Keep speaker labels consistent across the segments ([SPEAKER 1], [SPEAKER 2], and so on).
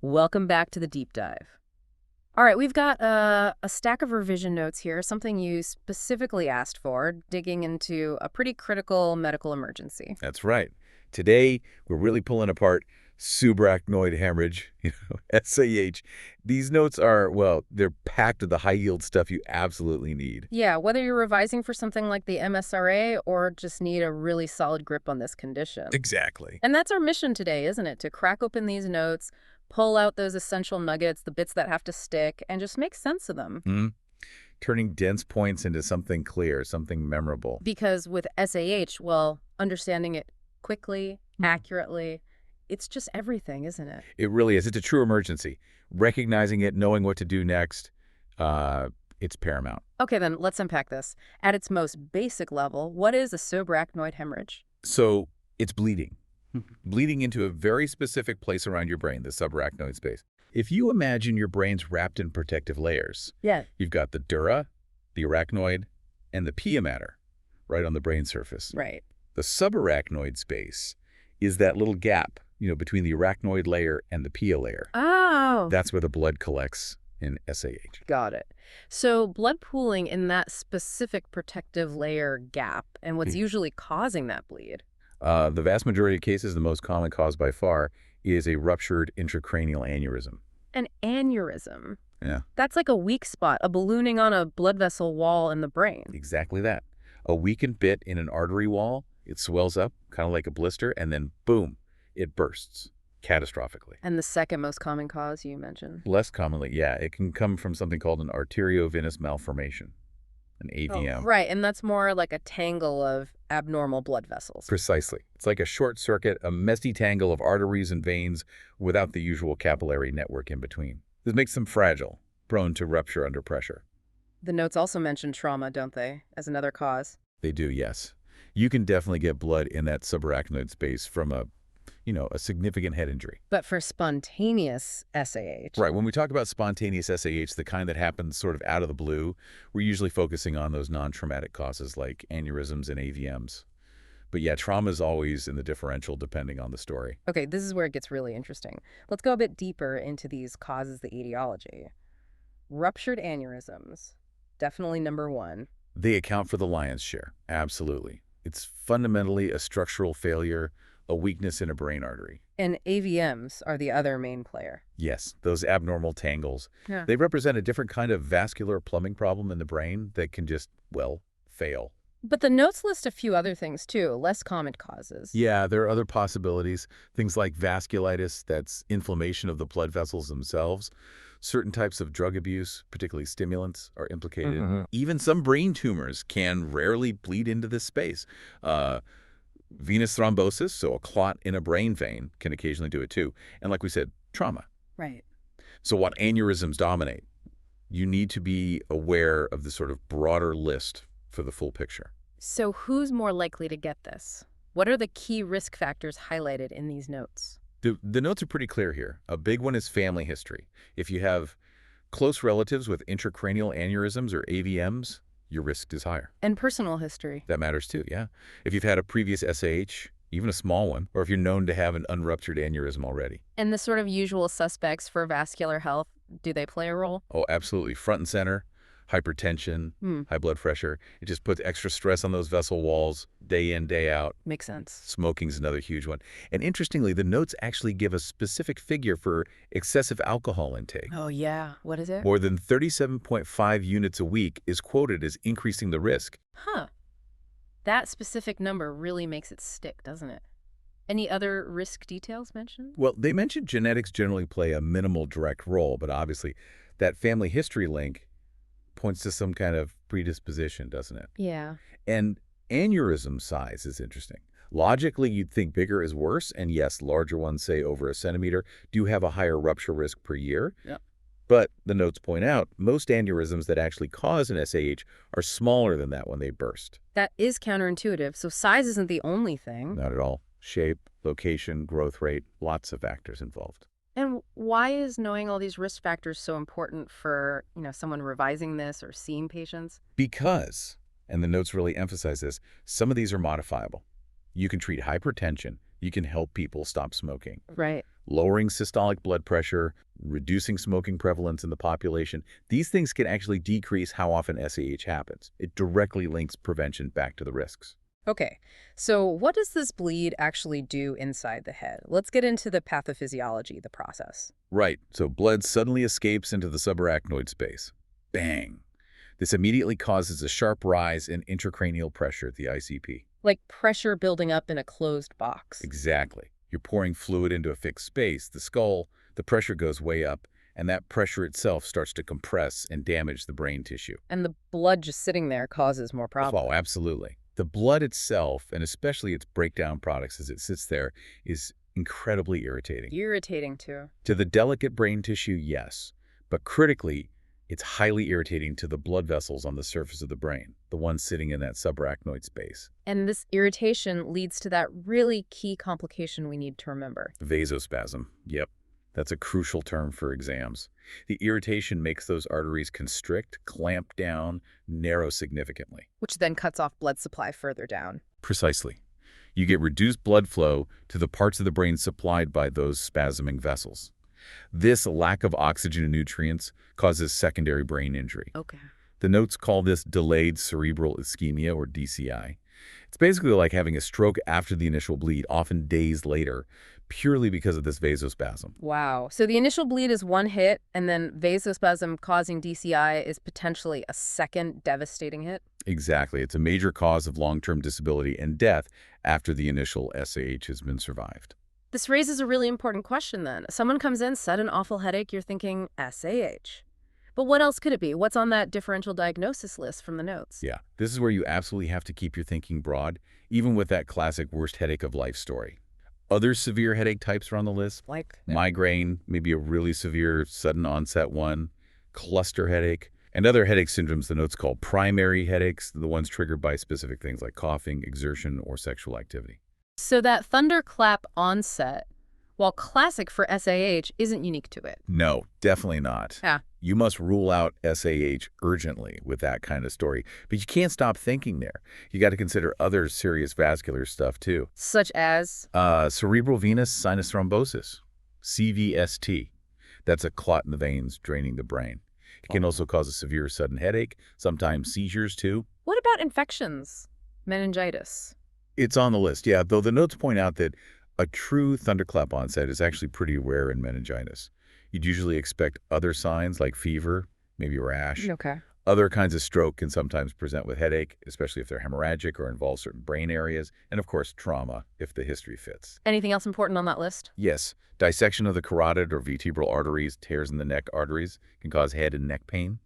[SPEAKER 1] Welcome back to the deep dive. All right, we've got a stack of revision notes here, something you specifically asked for, digging into a pretty critical medical emergency.
[SPEAKER 2] That's right. Today, we're really pulling apart subarachnoid hemorrhage, SAH. These notes are, well, they're packed with the high-yield stuff you absolutely need.
[SPEAKER 1] Yeah, whether you're revising for something like the MSRA or just need a really solid grip on this condition.
[SPEAKER 2] Exactly.
[SPEAKER 1] And that's our mission today, isn't it? To crack open these notes, pull out those essential nuggets, the bits that have to stick, and just make sense of them.
[SPEAKER 2] Turning dense points into something clear, something memorable.
[SPEAKER 1] Because with SAH, well, understanding it quickly, accurately, it's just everything, isn't it?
[SPEAKER 2] It really is. It's a true emergency. Recognizing it, knowing what to do next, it's paramount.
[SPEAKER 1] Okay, then let's unpack this. At its most basic level, what is a subarachnoid hemorrhage?
[SPEAKER 2] So it's bleeding. Bleeding into a very specific place around your brain, the subarachnoid space. If you imagine your brain's wrapped in protective layers,
[SPEAKER 1] Yeah.
[SPEAKER 2] you've got the dura, the arachnoid, and the pia mater right on the brain surface.
[SPEAKER 1] Right.
[SPEAKER 2] The subarachnoid space is that little gap, between the arachnoid layer and the pia layer.
[SPEAKER 1] Oh.
[SPEAKER 2] That's where the blood collects in SAH.
[SPEAKER 1] Got it. So blood pooling in that specific protective layer gap, and what's usually causing that bleed?
[SPEAKER 2] The vast majority of cases, the most common cause by far, is a ruptured intracranial aneurysm.
[SPEAKER 1] An aneurysm.
[SPEAKER 2] Yeah,
[SPEAKER 1] That's like a weak spot, a ballooning on a blood vessel wall in the brain.
[SPEAKER 2] exactly that. A weakened bit in an artery wall, it swells up, kind of like a blister, and then boom, it bursts catastrophically.
[SPEAKER 1] And the second most common cause you mentioned?
[SPEAKER 2] Less commonly, yeah, it can come from something called an arteriovenous malformation, an AVM.
[SPEAKER 1] Right, and that's more like a tangle of abnormal blood vessels.
[SPEAKER 2] Precisely. It's like a short circuit, a messy tangle of arteries and veins without the usual capillary network in between. This makes them fragile, prone to rupture under pressure.
[SPEAKER 1] The notes also mention trauma, don't they, as another cause?
[SPEAKER 2] They do, yes. You can definitely get blood in that subarachnoid space from a significant head injury.
[SPEAKER 1] But for spontaneous SAH.
[SPEAKER 2] Right. When we talk about spontaneous SAH, the kind that happens sort of out of the blue, we're usually focusing on those non-traumatic causes like aneurysms and AVMs. But yeah, trauma is always in the differential depending on the story.
[SPEAKER 1] Okay, this is where it gets really interesting. Let's go a bit deeper into these causes, the etiology. Ruptured aneurysms, definitely number one.
[SPEAKER 2] They account for the lion's share, absolutely. It's fundamentally a structural failure, a weakness in a brain artery.
[SPEAKER 1] And AVMs are the other main player.
[SPEAKER 2] Yes, those abnormal tangles.
[SPEAKER 1] Yeah.
[SPEAKER 2] They represent a different kind of vascular plumbing problem in the brain that can just, well, fail.
[SPEAKER 1] But the notes list a few other things too, less common causes.
[SPEAKER 2] Yeah, there are other possibilities. Things like vasculitis, that's inflammation of the blood vessels themselves. Certain types of drug abuse, particularly stimulants, are implicated. Even some brain tumors can rarely bleed into this space. Venous thrombosis, so a clot in a brain vein, can occasionally do it too. And like we said, trauma.
[SPEAKER 1] Right.
[SPEAKER 2] So what aneurysms dominate? You need to be aware of the sort of broader list for the full picture.
[SPEAKER 1] So who's more likely to get this? What are the key risk factors highlighted in these notes?
[SPEAKER 2] The notes are pretty clear here. A big one is family history. If you have close relatives with intracranial aneurysms or AVMs, your risk is higher.
[SPEAKER 1] And personal history.
[SPEAKER 2] That matters too, yeah. If you've had a previous SAH, even a small one, or if you're known to have an unruptured aneurysm already.
[SPEAKER 1] And the sort of usual suspects for vascular health, do they play a role?
[SPEAKER 2] Oh, absolutely. Front and center, hypertension, high blood pressure. It just puts extra stress on those vessel walls day in, day out.
[SPEAKER 1] Makes sense.
[SPEAKER 2] Smoking's another huge one. And interestingly, the notes actually give a specific figure for excessive alcohol intake.
[SPEAKER 1] Oh, yeah. What is it?
[SPEAKER 2] More than 37.5 units a week is quoted as increasing the risk.
[SPEAKER 1] Huh. That specific number really makes it stick, doesn't it? Any other risk details mentioned?
[SPEAKER 2] Well, they mentioned genetics generally play a minimal direct role, but obviously that family history link points to some kind of predisposition, doesn't it?
[SPEAKER 1] Yeah.
[SPEAKER 2] And aneurysm size is interesting. Logically, you'd think bigger is worse, and yes, larger ones, say over a centimeter, do have a higher rupture risk per year.
[SPEAKER 1] Yeah.
[SPEAKER 2] But the notes point out, most aneurysms that actually cause an SAH are smaller than that when they burst.
[SPEAKER 1] That is counterintuitive, so size isn't the only thing.
[SPEAKER 2] Not at all. Shape, location, growth rate, lots of factors involved.
[SPEAKER 1] And why is knowing all these risk factors so important for, someone revising this or seeing patients?
[SPEAKER 2] Because, and the notes really emphasize this, some of these are modifiable. You can treat hypertension, you can help people stop smoking.
[SPEAKER 1] Right.
[SPEAKER 2] Lowering systolic blood pressure, reducing smoking prevalence in the population, these things can actually decrease how often SAH happens. It directly links prevention back to the risks.
[SPEAKER 1] Okay, so what does this bleed actually do inside the head? Let's get into the pathophysiology, the process.
[SPEAKER 2] Right, so blood suddenly escapes into the subarachnoid space. Bang! This immediately causes a sharp rise in intracranial pressure at the ICP.
[SPEAKER 1] Like pressure building up in a closed box.
[SPEAKER 2] Exactly. You're pouring fluid into a fixed space, the skull, the pressure goes way up, and that pressure itself starts to compress and damage the brain tissue.
[SPEAKER 1] And the blood just sitting there causes more problems.
[SPEAKER 2] Oh, absolutely. The blood itself, and especially its breakdown products as it sits there, is incredibly irritating.
[SPEAKER 1] Irritating too.
[SPEAKER 2] To the delicate brain tissue, yes. But critically, it's highly irritating to the blood vessels on the surface of the brain, the ones sitting in that subarachnoid space.
[SPEAKER 1] And this irritation leads to that really key complication we need to remember.
[SPEAKER 2] Vasospasm. Yep. That's a crucial term for exams. The irritation makes those arteries constrict, clamp down, narrow significantly.
[SPEAKER 1] Which then cuts off blood supply further down.
[SPEAKER 2] Precisely. You get reduced blood flow to the parts of the brain supplied by those spasming vessels. This lack of oxygen and nutrients causes secondary brain injury.
[SPEAKER 1] Okay.
[SPEAKER 2] The notes call this delayed cerebral ischemia, or DCI. It's basically like having a stroke after the initial bleed, often days later, purely because of this vasospasm.
[SPEAKER 1] Wow. So the initial bleed is one hit, and then vasospasm causing DCI is potentially a second devastating hit?
[SPEAKER 2] Exactly. It's a major cause of long-term disability and death after the initial SAH has been survived.
[SPEAKER 1] This raises a really important question then. Someone comes in, sudden awful headache, you're thinking SAH. But what else could it be? What's on that differential diagnosis list from the notes?
[SPEAKER 2] Yeah, this is where you absolutely have to keep your thinking broad, even with that classic worst headache of life story. Other severe headache types are on the list.
[SPEAKER 1] Like
[SPEAKER 2] Migraine, maybe a really severe sudden onset one, cluster headache, and other headache syndromes the notes call primary headaches, the ones triggered by specific things like coughing, exertion, or sexual activity.
[SPEAKER 1] So that thunderclap onset, while classic for SAH, isn't unique to it.
[SPEAKER 2] No, definitely not.
[SPEAKER 1] Yeah.
[SPEAKER 2] You must rule out SAH urgently with that kind of story. But you can't stop thinking there. You got to consider other serious vascular stuff, too.
[SPEAKER 1] Such as?
[SPEAKER 2] Cerebral venous sinus thrombosis, CVST. That's a clot in the veins draining the brain. It can also cause a severe sudden headache, sometimes seizures, too.
[SPEAKER 1] What about infections? Meningitis?
[SPEAKER 2] It's on the list, yeah, though the notes point out that a true thunderclap onset is actually pretty rare in meningitis. You'd usually expect other signs like fever, maybe rash.
[SPEAKER 1] Okay.
[SPEAKER 2] Other kinds of stroke can sometimes present with headache, especially if they're hemorrhagic or involve certain brain areas, and of course trauma, if the history fits.
[SPEAKER 1] Anything else important on that list?
[SPEAKER 2] Yes, dissection of the carotid or vertebral arteries, tears in the neck arteries, can cause head and neck pain.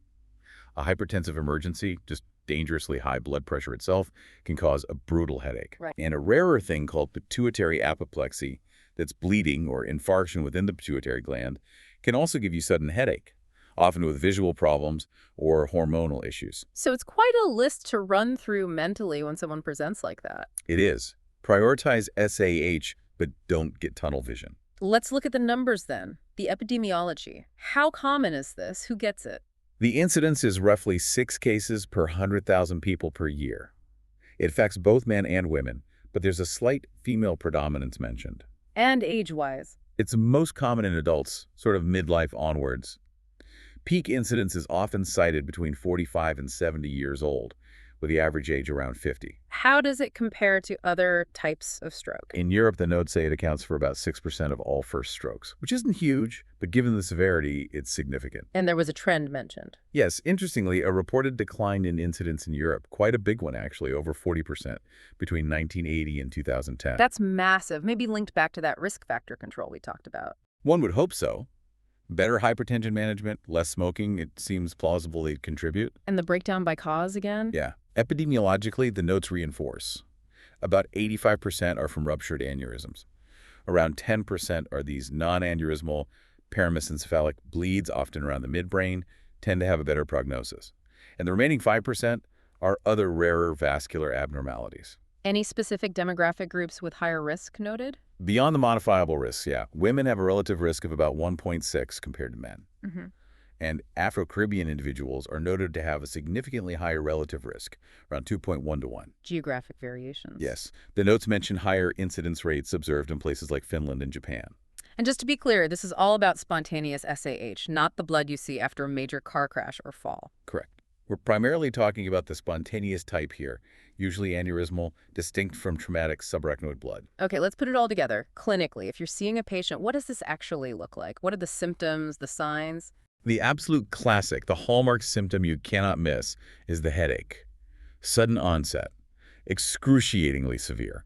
[SPEAKER 2] A hypertensive emergency, just dangerously high blood pressure itself, can cause a brutal headache.
[SPEAKER 1] Right.
[SPEAKER 2] And a rarer thing called pituitary apoplexy, that's bleeding or infarction within the pituitary gland, can also give you sudden headache, often with visual problems or hormonal issues.
[SPEAKER 1] So it's quite a list to run through mentally when someone presents like that.
[SPEAKER 2] It is. Prioritize SAH, but don't get tunnel vision.
[SPEAKER 1] Let's look at the numbers then. The epidemiology. How common is this? Who gets it?
[SPEAKER 2] The incidence is roughly 6 cases per 100,000 people per year. It affects both men and women, but there's a slight female predominance mentioned.
[SPEAKER 1] And age-wise?
[SPEAKER 2] It's most common in adults, sort of midlife onwards. Peak incidence is often cited between 45 and 70 years old, with the average age around 50.
[SPEAKER 1] How does it compare to other types of stroke?
[SPEAKER 2] In Europe, the notes say it accounts for about 6% of all first strokes, which isn't huge, but given the severity, it's significant.
[SPEAKER 1] And there was a trend mentioned.
[SPEAKER 2] Yes, interestingly, a reported decline in incidence in Europe, quite a big one actually, over 40%, between 1980 and 2010.
[SPEAKER 1] That's massive, maybe linked back to that risk factor control we talked about.
[SPEAKER 2] One would hope so. Better hypertension management, less smoking, it seems plausible they'd contribute.
[SPEAKER 1] And the breakdown by cause again?
[SPEAKER 2] Yeah. Epidemiologically, the notes reinforce. About 85% are from ruptured aneurysms. Around 10% are these non-aneurysmal paramesencephalic bleeds, often around the midbrain, tend to have a better prognosis. And the remaining 5% are other rarer vascular abnormalities.
[SPEAKER 1] Any specific demographic groups with higher risk noted?
[SPEAKER 2] Beyond the modifiable risks, yeah. Women have a relative risk of about 1.6 compared to men.
[SPEAKER 1] Mm-hmm.
[SPEAKER 2] and Afro-Caribbean individuals are noted to have a significantly higher relative risk, around 2.1 to 1.
[SPEAKER 1] Geographic variations.
[SPEAKER 2] Yes, the notes mention higher incidence rates observed in places like Finland and Japan.
[SPEAKER 1] And just to be clear, this is all about spontaneous SAH, not the blood you see after a major car crash or fall.
[SPEAKER 2] Correct. We're primarily talking about the spontaneous type here, usually aneurysmal, distinct from traumatic subarachnoid blood.
[SPEAKER 1] Okay, let's put it all together. Clinically, if you're seeing a patient, what does this actually look like? What are the symptoms, the signs?
[SPEAKER 2] The absolute classic, the hallmark symptom you cannot miss, is the headache. Sudden onset, excruciatingly severe.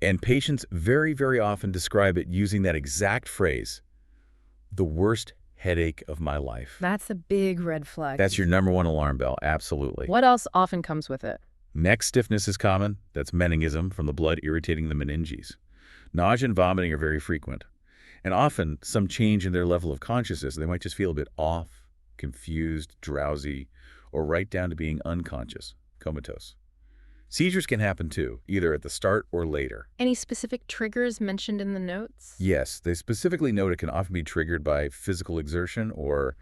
[SPEAKER 2] And patients very, very often describe it using that exact phrase, the worst headache of my life.
[SPEAKER 1] That's a big red flag.
[SPEAKER 2] That's your number one alarm bell, absolutely.
[SPEAKER 1] What else often comes with it?
[SPEAKER 2] Neck stiffness is common. That's meningism from the blood irritating the meninges. Nausea and vomiting are very frequent. And often, some change in their level of consciousness. They might just feel a bit off, confused, drowsy, or right down to being unconscious, comatose. Seizures can happen too, either at the start or later.
[SPEAKER 1] Any specific triggers mentioned in the notes?
[SPEAKER 2] Yes, they specifically note it can often be triggered by physical exertion or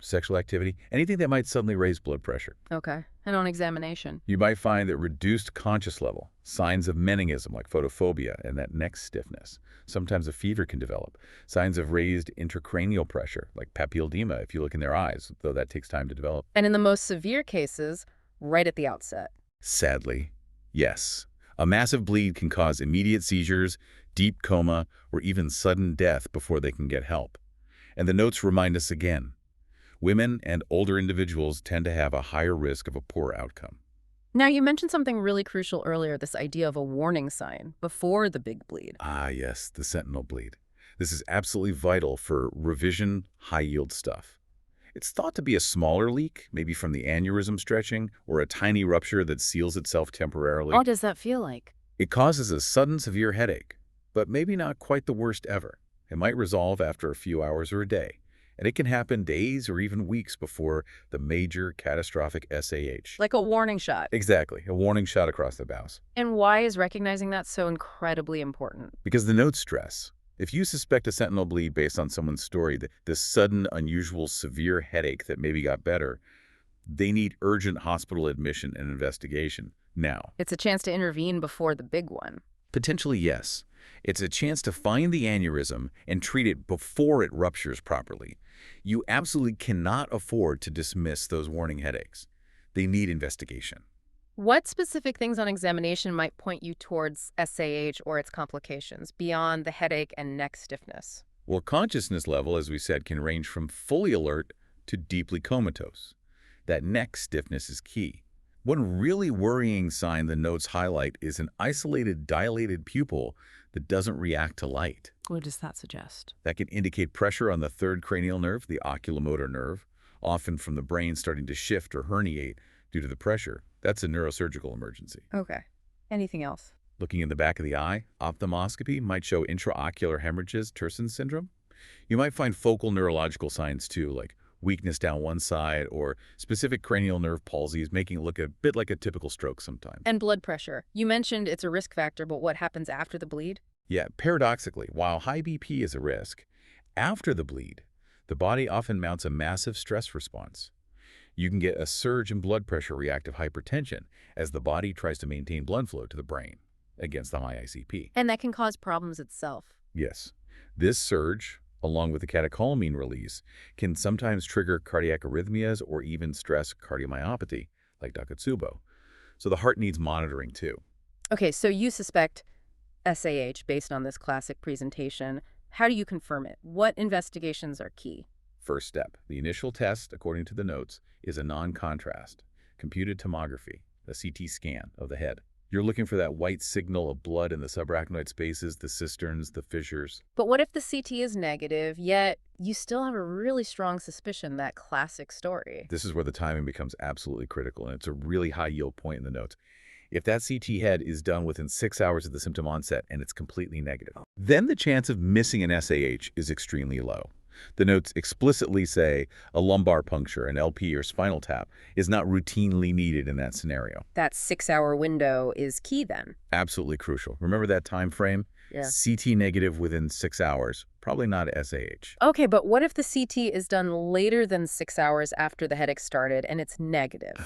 [SPEAKER 2] sexual activity, anything that might suddenly raise blood pressure.
[SPEAKER 1] Okay. And on examination?
[SPEAKER 2] You might find that reduced conscious level, signs of meningism like photophobia and that neck stiffness. Sometimes a fever can develop. Signs of raised intracranial pressure like papilledema if you look in their eyes, though that takes time to develop.
[SPEAKER 1] And in the most severe cases, right at the outset?
[SPEAKER 2] Sadly, yes. A massive bleed can cause immediate seizures, deep coma, or even sudden death before they can get help. And the notes remind us again, women and older individuals tend to have a higher risk of a poor outcome.
[SPEAKER 1] Now, you mentioned something really crucial earlier, this idea of a warning sign before the big bleed.
[SPEAKER 2] Ah, yes, the sentinel bleed. This is absolutely vital for revision, high-yield stuff. It's thought to be a smaller leak, maybe from the aneurysm stretching, or a tiny rupture that seals itself temporarily.
[SPEAKER 1] What does that feel like?
[SPEAKER 2] It causes a sudden severe headache, but maybe not quite the worst ever. It might resolve after a few hours or a day, and it can happen days or even weeks before the major catastrophic SAH.
[SPEAKER 1] Like a warning shot.
[SPEAKER 2] Exactly, a warning shot across the bows.
[SPEAKER 1] And why is recognizing that so incredibly important?
[SPEAKER 2] Because the notes stress. If you suspect a sentinel bleed based on someone's story, this sudden, unusual, severe headache that maybe got better, they need urgent hospital admission and investigation now.
[SPEAKER 1] It's a chance to intervene before the big one.
[SPEAKER 2] Potentially, yes. It's a chance to find the aneurysm and treat it before it ruptures properly. You absolutely cannot afford to dismiss those warning headaches. They need investigation.
[SPEAKER 1] What specific things on examination might point you towards SAH or its complications beyond the headache and neck stiffness?
[SPEAKER 2] Well, consciousness level, as we said, can range from fully alert to deeply comatose. That neck stiffness is key. One really worrying sign the notes highlight is an isolated dilated pupil that doesn't react to light.
[SPEAKER 1] What does that suggest?
[SPEAKER 2] That can indicate pressure on the third cranial nerve, the oculomotor nerve, often from the brain starting to shift or herniate due to the pressure. That's a neurosurgical emergency.
[SPEAKER 1] Okay. Anything else?
[SPEAKER 2] Looking in the back of the eye, ophthalmoscopy might show intraocular hemorrhages, Terson syndrome. You might find focal neurological signs too, like weakness down one side or specific cranial nerve palsies, making it look a bit like a typical stroke sometimes.
[SPEAKER 1] And blood pressure. You mentioned it's a risk factor, but what happens after the bleed?
[SPEAKER 2] Yeah, paradoxically, while high BP is a risk, after the bleed, the body often mounts a massive stress response. You can get a surge in blood pressure reactive hypertension as the body tries to maintain blood flow to the brain against the high ICP.
[SPEAKER 1] And that can cause problems itself.
[SPEAKER 2] Yes. This surge, along with the catecholamine release, can sometimes trigger cardiac arrhythmias or even stress cardiomyopathy, like Takotsubo. So the heart needs monitoring too.
[SPEAKER 1] Okay, so you suspect SAH based on this classic presentation. How do you confirm it? What investigations are key?
[SPEAKER 2] First step, the initial test, according to the notes, is a non-contrast, computed tomography, a CT scan of the head. You're looking for that white signal of blood in the subarachnoid spaces, the cisterns, the fissures.
[SPEAKER 1] But what if the CT is negative, yet you still have a really strong suspicion, that classic story?
[SPEAKER 2] This is where the timing becomes absolutely critical, and it's a really high-yield point in the notes. If that CT head is done within 6 hours of the symptom onset and it's completely negative, then the chance of missing an SAH is extremely low. The notes explicitly say a lumbar puncture, an LP or spinal tap, is not routinely needed in that scenario.
[SPEAKER 1] That 6-hour window is key then.
[SPEAKER 2] Absolutely crucial. Remember that time frame?
[SPEAKER 1] Yeah.
[SPEAKER 2] CT negative within 6 hours, probably not SAH.
[SPEAKER 1] Okay, but what if the CT is done later than 6 hours after the headache started and it's negative?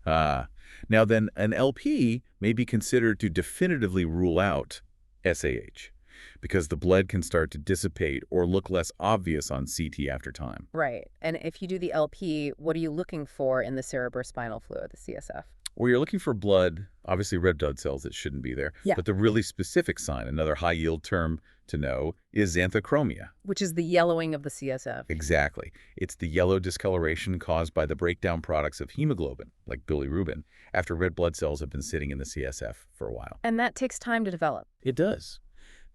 [SPEAKER 2] Ah, now then an LP may be considered to definitively rule out SAH because the blood can start to dissipate or look less obvious on CT after time.
[SPEAKER 1] Right. And if you do the LP, what are you looking for in the cerebrospinal fluid, the CSF?
[SPEAKER 2] Or you're looking for blood, obviously red blood cells that shouldn't be there,
[SPEAKER 1] Yeah.
[SPEAKER 2] but the really specific sign, another high-yield term to know, is xanthochromia.
[SPEAKER 1] Which is the yellowing of the CSF.
[SPEAKER 2] Exactly. It's the yellow discoloration caused by the breakdown products of hemoglobin, like bilirubin, after red blood cells have been sitting in the CSF for a while.
[SPEAKER 1] And that takes time to develop.
[SPEAKER 2] It does.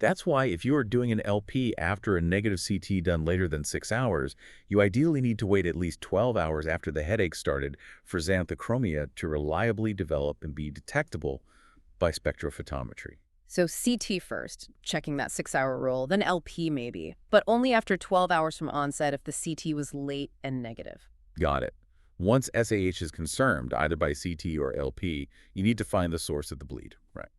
[SPEAKER 2] That's why if you are doing an LP after a negative CT done later than 6 hours, you ideally need to wait at least 12 hours after the headache started for xanthochromia to reliably develop and be detectable by spectrophotometry.
[SPEAKER 1] So CT first, checking that 6-hour rule, then LP maybe, but only after 12 hours from onset if the CT was late and negative.
[SPEAKER 2] Got it. Once SAH is confirmed, either by CT or LP, you need to find the source of the bleed. Right.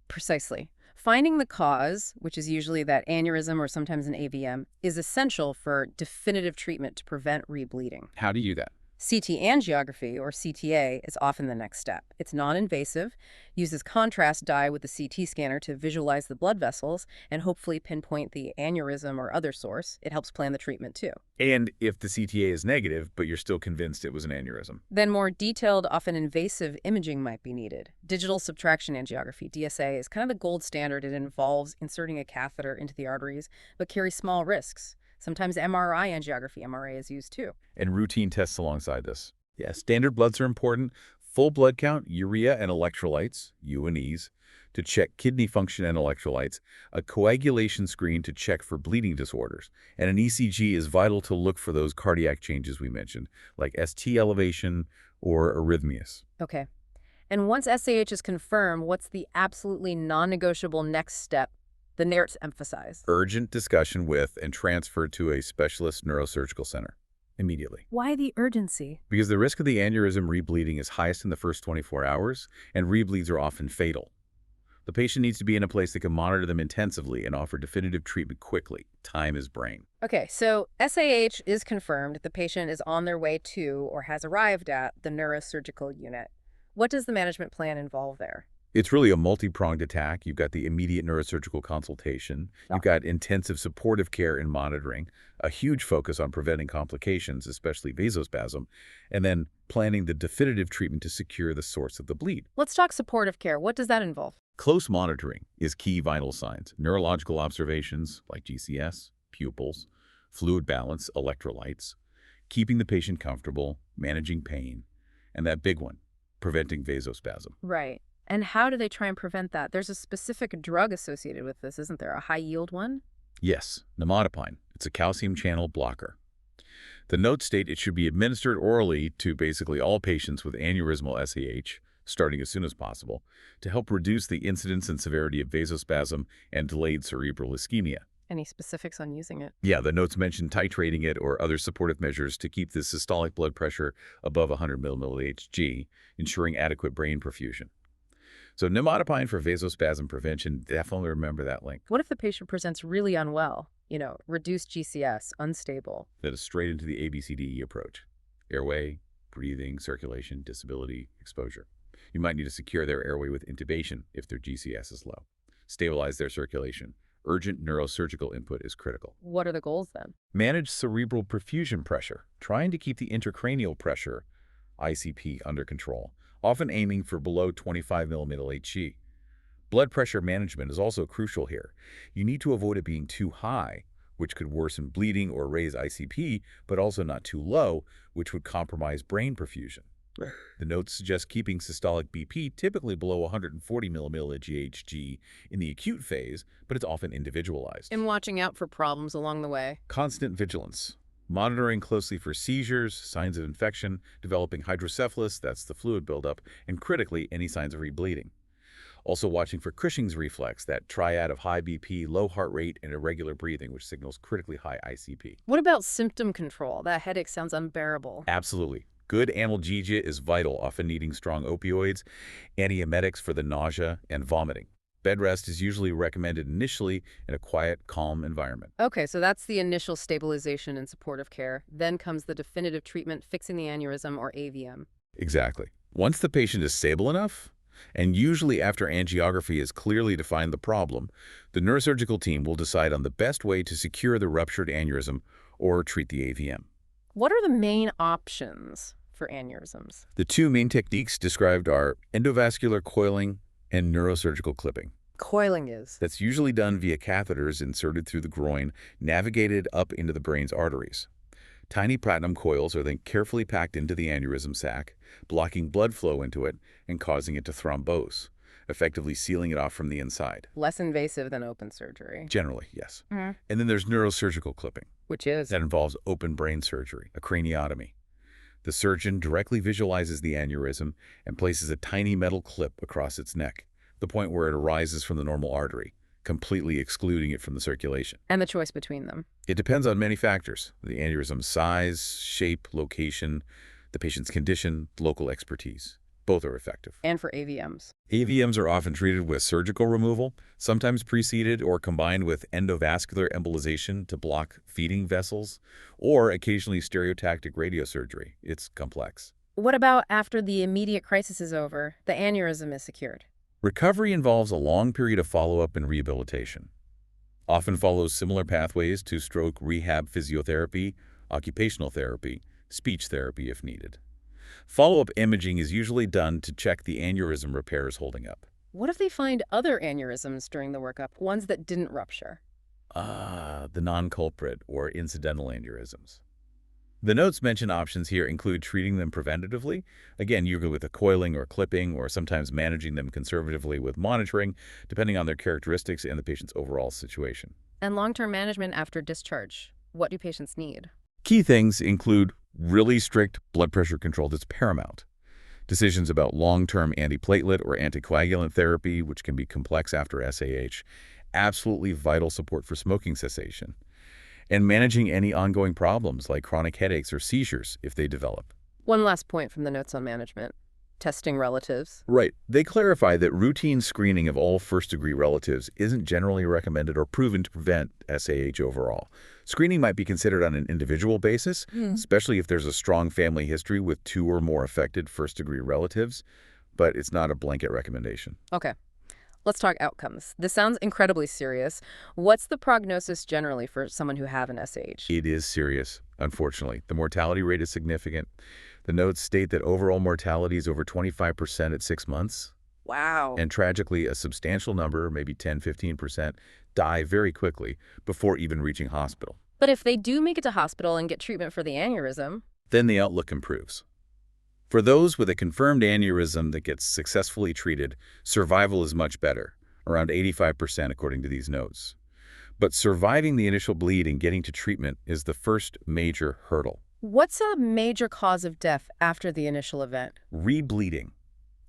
[SPEAKER 1] Precisely. Finding the cause, which is usually that aneurysm or sometimes an AVM, is essential for definitive treatment to prevent rebleeding.
[SPEAKER 2] How do you do that?
[SPEAKER 1] CT angiography, or CTA, is often the next step. It's non-invasive, uses contrast dye with the CT scanner to visualize the blood vessels and hopefully pinpoint the aneurysm or other source. It helps plan the treatment too.
[SPEAKER 2] And if the CTA is negative, but you're still convinced it was an aneurysm?
[SPEAKER 1] Then more detailed, often invasive imaging might be needed. Digital subtraction angiography, DSA, is kind of the gold standard. It involves inserting a catheter into the arteries, but carries small risks. Sometimes MRI angiography, MRA, is used too.
[SPEAKER 2] And routine tests alongside this. Yeah, standard bloods are important. Full blood count, urea and electrolytes, U and E's, to check kidney function and electrolytes, a coagulation screen to check for bleeding disorders, and an ECG is vital to look for those cardiac changes we mentioned, like ST elevation or arrhythmias.
[SPEAKER 1] Okay. And once SAH is confirmed, what's the absolutely non-negotiable next step the NERTs emphasize?
[SPEAKER 2] Urgent discussion with and transfer to a specialist neurosurgical center immediately.
[SPEAKER 1] Why the urgency?
[SPEAKER 2] Because the risk of the aneurysm rebleeding is highest in the first 24 hours, and rebleeds are often fatal. The patient needs to be in a place that can monitor them intensively and offer definitive treatment quickly. Time is brain.
[SPEAKER 1] Okay, so SAH is confirmed. The patient is on their way to or has arrived at the neurosurgical unit. What does the management plan involve there?
[SPEAKER 2] It's really a multi-pronged attack. You've got the immediate neurosurgical consultation. You've got intensive supportive care and monitoring, a huge focus on preventing complications, especially vasospasm, and then planning the definitive treatment to secure the source of the bleed.
[SPEAKER 1] Let's talk supportive care. What does that involve?
[SPEAKER 2] Close monitoring is key vital signs. Neurological observations like GCS, pupils, fluid balance, electrolytes, keeping the patient comfortable, managing pain, and that big one, preventing vasospasm.
[SPEAKER 1] Right. And how do they try and prevent that? There's a specific drug associated with this, isn't there? A high-yield one?
[SPEAKER 2] Yes, nimodipine. It's a calcium channel blocker. The notes state it should be administered orally to basically all patients with aneurysmal SAH, starting as soon as possible, to help reduce the incidence and severity of vasospasm and delayed cerebral ischemia.
[SPEAKER 1] Any specifics on using it?
[SPEAKER 2] Yeah, the notes mention titrating it or other supportive measures to keep the systolic blood pressure above 100 mmHg, ensuring adequate brain perfusion. So nimodipine for vasospasm prevention, definitely remember that link.
[SPEAKER 1] What if the patient presents really unwell? Reduced GCS, unstable.
[SPEAKER 2] That is straight into the ABCDE approach. Airway, breathing, circulation, disability, exposure. You might need to secure their airway with intubation if their GCS is low. Stabilize their circulation. Urgent neurosurgical input is critical.
[SPEAKER 1] What are the goals then?
[SPEAKER 2] Manage cerebral perfusion pressure, trying to keep the intracranial pressure, ICP, under control, often aiming for below 25 mmHg. Blood pressure management is also crucial here. You need to avoid it being too high, which could worsen bleeding or raise ICP, but also not too low, which would compromise brain perfusion. The notes suggest keeping systolic BP typically below 140 mmHg in the acute phase, but it's often individualized.
[SPEAKER 1] And watching out for problems along the way.
[SPEAKER 2] Constant vigilance. Monitoring closely for seizures, signs of infection, developing hydrocephalus, that's the fluid buildup, and critically, any signs of rebleeding. Also watching for Cushing's reflex, that triad of high BP, low heart rate, and irregular breathing, which signals critically high ICP.
[SPEAKER 1] What about symptom control? That headache sounds unbearable.
[SPEAKER 2] Absolutely. Good analgesia is vital, often needing strong opioids, antiemetics for the nausea and vomiting. Bed rest is usually recommended initially in a quiet, calm environment.
[SPEAKER 1] Okay, so that's the initial stabilization and supportive care. Then comes the definitive treatment, fixing the aneurysm or AVM.
[SPEAKER 2] Exactly. Once the patient is stable enough, and usually after angiography has clearly defined the problem, the neurosurgical team will decide on the best way to secure the ruptured aneurysm or treat the AVM.
[SPEAKER 1] What are the main options for aneurysms?
[SPEAKER 2] The two main techniques described are endovascular coiling and neurosurgical clipping.
[SPEAKER 1] Coiling is.
[SPEAKER 2] That's usually done via catheters inserted through the groin, navigated up into the brain's arteries. Tiny platinum coils are then carefully packed into the aneurysm sac, blocking blood flow into it and causing it to thrombose, effectively sealing it off from the inside.
[SPEAKER 1] Less invasive than open surgery.
[SPEAKER 2] Generally, yes.
[SPEAKER 1] Mhm.
[SPEAKER 2] And then there's neurosurgical clipping.
[SPEAKER 1] Which is?
[SPEAKER 2] That involves open brain surgery, a craniotomy. The surgeon directly visualizes the aneurysm and places a tiny metal clip across its neck, the point where it arises from the normal artery, completely excluding it from the circulation.
[SPEAKER 1] And the choice between them.
[SPEAKER 2] It depends on many factors: the aneurysm's size, shape, location, the patient's condition, local expertise. Both are effective.
[SPEAKER 1] And for AVMs.
[SPEAKER 2] AVMs are often treated with surgical removal, sometimes preceded or combined with endovascular embolization to block feeding vessels, or occasionally stereotactic radiosurgery. It's complex.
[SPEAKER 1] What about after the immediate crisis is over, the aneurysm is secured?
[SPEAKER 2] Recovery involves a long period of follow-up and rehabilitation. Often follows similar pathways to stroke rehab physiotherapy, occupational therapy, speech therapy if needed. Follow-up imaging is usually done to check the aneurysm repair is holding up.
[SPEAKER 1] What if they find other aneurysms during the workup, ones that didn't rupture?
[SPEAKER 2] The non-culprit or incidental aneurysms. The notes mention options here include treating them preventatively, again, usually with a coiling or clipping, or sometimes managing them conservatively with monitoring, depending on their characteristics and the patient's overall situation.
[SPEAKER 1] And long-term management after discharge. What do patients need?
[SPEAKER 2] Key things include really strict blood pressure control that's paramount, decisions about long-term antiplatelet or anticoagulant therapy, which can be complex after SAH, absolutely vital support for smoking cessation, and managing any ongoing problems like chronic headaches or seizures if they develop.
[SPEAKER 1] One last point from the notes on management. Testing relatives.
[SPEAKER 2] Right. They clarify that routine screening of all first-degree relatives isn't generally recommended or proven to prevent SAH overall. Screening might be considered on an individual basis, especially if there's a strong family history with 2 or more affected first-degree relatives, but it's not a blanket recommendation.
[SPEAKER 1] Okay. Let's talk outcomes. This sounds incredibly serious. What's the prognosis generally for someone who have an SAH?
[SPEAKER 2] It is serious, unfortunately. The mortality rate is significant. The notes state that overall mortality is over 25% at 6 months.
[SPEAKER 1] Wow.
[SPEAKER 2] And tragically, a substantial number, maybe 10–15%, die very quickly before even reaching hospital.
[SPEAKER 1] But if they do make it to hospital and get treatment for the aneurysm,
[SPEAKER 2] then the outlook improves. For those with a confirmed aneurysm that gets successfully treated, survival is much better, around 85% according to these notes. But surviving the initial bleed and getting to treatment is the first major hurdle.
[SPEAKER 1] what's a major cause of death after the initial event?
[SPEAKER 2] Rebleeding.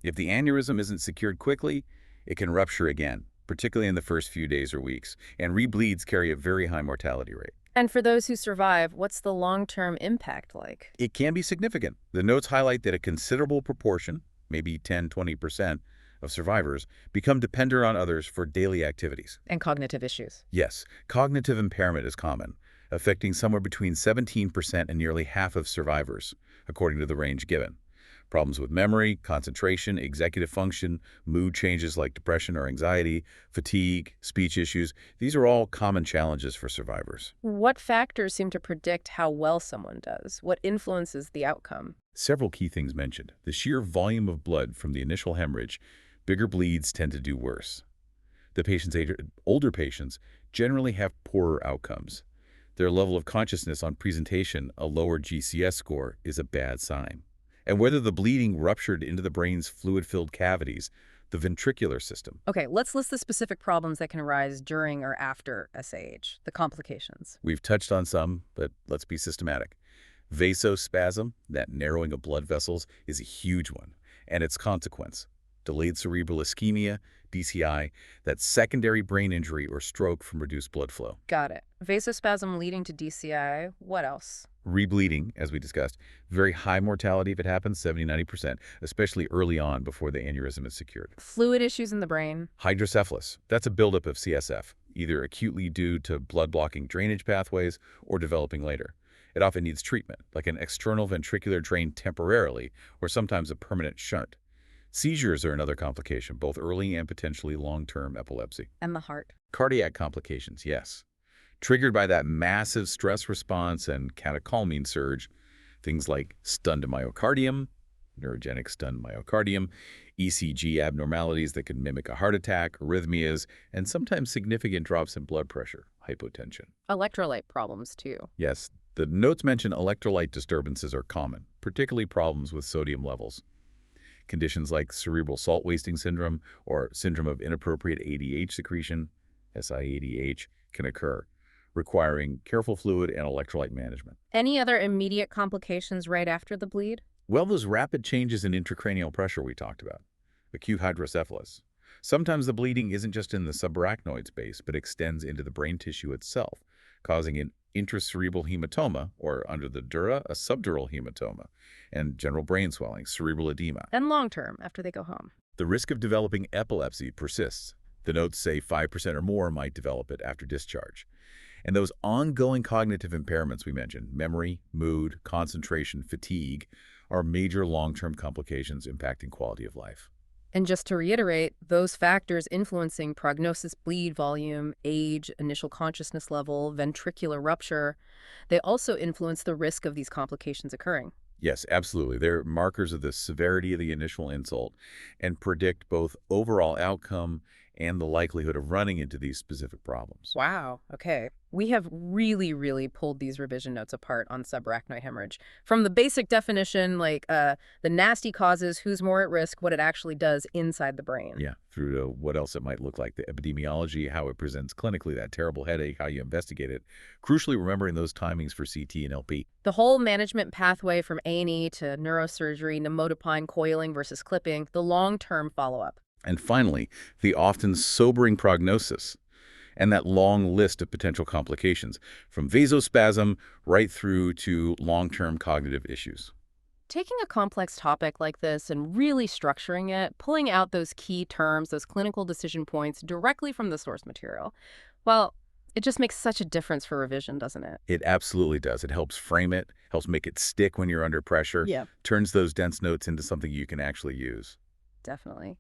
[SPEAKER 2] If the aneurysm isn't secured quickly, it can rupture again, particularly in the first few days or weeks, and rebleeds carry a very high mortality rate.
[SPEAKER 1] And for those who survive, what's the long-term impact like?
[SPEAKER 2] It can be significant. The notes highlight that a considerable proportion, maybe 10–20%, of survivors become dependent on others for daily activities.
[SPEAKER 1] And cognitive issues.
[SPEAKER 2] Yes, cognitive impairment is common, affecting somewhere between 17% and nearly half of survivors, according to the range given. Problems with memory, concentration, executive function, mood changes like depression or anxiety, fatigue, speech issues, these are all common challenges for survivors.
[SPEAKER 1] What factors seem to predict how well someone does? What influences the outcome?
[SPEAKER 2] Several key things mentioned. The sheer volume of blood from the initial hemorrhage, bigger bleeds tend to do worse. Older patients generally have poorer outcomes. Their level of consciousness on presentation, a lower GCS score, is a bad sign. And whether the bleeding ruptured into the brain's fluid-filled cavities, the ventricular system.
[SPEAKER 1] Okay, let's list the specific problems that can arise during or after SAH, the complications.
[SPEAKER 2] We've touched on some, but let's be systematic. Vasospasm, that narrowing of blood vessels, is a huge one, and its consequence: delayed cerebral ischemia, DCI, that's secondary brain injury or stroke from reduced blood flow.
[SPEAKER 1] Got it. Vasospasm leading to DCI. What else?
[SPEAKER 2] Rebleeding, as we discussed, very high mortality if it happens, 70–90%, especially early on before the aneurysm is secured.
[SPEAKER 1] Fluid issues in the brain.
[SPEAKER 2] Hydrocephalus, that's a buildup of CSF, either acutely due to blood-blocking drainage pathways or developing later. It often needs treatment, like an external ventricular drain temporarily, or sometimes a permanent shunt. Seizures are another complication, both early and potentially long-term epilepsy.
[SPEAKER 1] And the heart.
[SPEAKER 2] Cardiac complications, yes. Triggered by that massive stress response and catecholamiне surge, things like stunned myocardium, neurogenic stunned myocardium, ECG abnormalities that can mimic a heart attack, arrhythmias, and sometimes significant drops in blood pressure, hypotension.
[SPEAKER 1] Electrolyte problems, too.
[SPEAKER 2] Yes, the notes mention electrolyte disturbances are common, particularly problems with sodium levels. Conditions like cerebral salt wasting syndrome or syndrome of inappropriate ADH secretion, SIADH, can occur, requiring careful fluid and electrolyte management.
[SPEAKER 1] Any other immediate complications right after the bleed?
[SPEAKER 2] Well, those rapid changes in intracranial pressure we talked about, acute hydrocephalus. Sometimes the bleeding isn't just in the subarachnoid space, but extends into the brain tissue itself, causing an intracerebral hematoma, or under the dura, a subdural hematoma, and general brain swelling, cerebral edema.
[SPEAKER 1] And long-term, after they go home.
[SPEAKER 2] The risk of developing epilepsy persists. The notes say 5% or more might develop it after discharge. And those ongoing cognitive impairments we mentioned, memory, mood, concentration, fatigue, are major long-term complications impacting quality of life.
[SPEAKER 1] And just to reiterate, those factors influencing prognosis, bleed volume, age, initial consciousness level, ventricular rupture, they also influence the risk of these complications occurring.
[SPEAKER 2] Yes, absolutely. They're markers of the severity of the initial insult and predict both overall outcome and the likelihood of running into these specific problems.
[SPEAKER 1] Wow. Okay. We have really pulled these revision notes apart on subarachnoid hemorrhage. From the basic definition, like the nasty causes, who's more at risk, what it actually does inside the brain.
[SPEAKER 2] Yeah, through to what else it might look like, the epidemiology, how it presents clinically, that terrible headache, how you investigate it. Crucially, remembering those timings for CT and LP.
[SPEAKER 1] The whole management pathway from A&E to neurosurgery, nimodipine coiling versus clipping, the long-term follow-up.
[SPEAKER 2] And finally, the often sobering prognosis and that long list of potential complications, from vasospasm right through to long-term cognitive issues.
[SPEAKER 1] Taking a complex topic like this and really structuring it, pulling out those key terms, those clinical decision points directly from the source material, well, it just makes such a difference for revision, doesn't it?
[SPEAKER 2] It absolutely does. It helps frame it, helps make it stick when you're under pressure,
[SPEAKER 1] Yeah.
[SPEAKER 2] turns those dense notes into something you can actually use.
[SPEAKER 1] Definitely.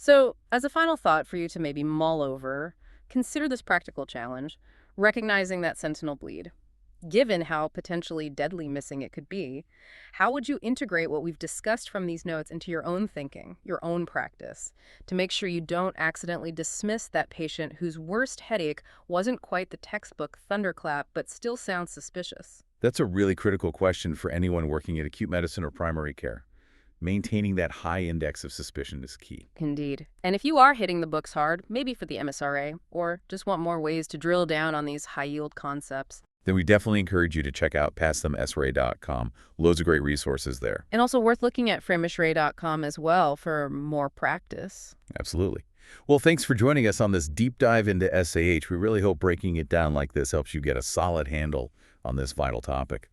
[SPEAKER 1] So, as a final thought for you to maybe mull over, consider this practical challenge, recognizing that sentinel bleed. Given how potentially deadly missing it could be, how would you integrate what we've discussed from these notes into your own thinking, your own practice, to make sure you don't accidentally dismiss that patient whose worst headache wasn't quite the textbook thunderclap but still sounds suspicious?
[SPEAKER 2] That's a really critical question for anyone working in acute medicine or primary care. Maintaining that high index of suspicion is key.
[SPEAKER 1] Indeed. And if you are hitting the books hard, maybe for the MSRA, or just want more ways to drill down on these high-yield concepts,
[SPEAKER 2] then we definitely encourage you to check out passthemsra.com. Loads of great resources there.
[SPEAKER 1] and also worth looking at framishray.com as well for more practice.
[SPEAKER 2] Absolutely. Well, thanks for joining us on this deep dive into SAH. We really hope breaking it down like this helps you get a solid handle on this vital topic.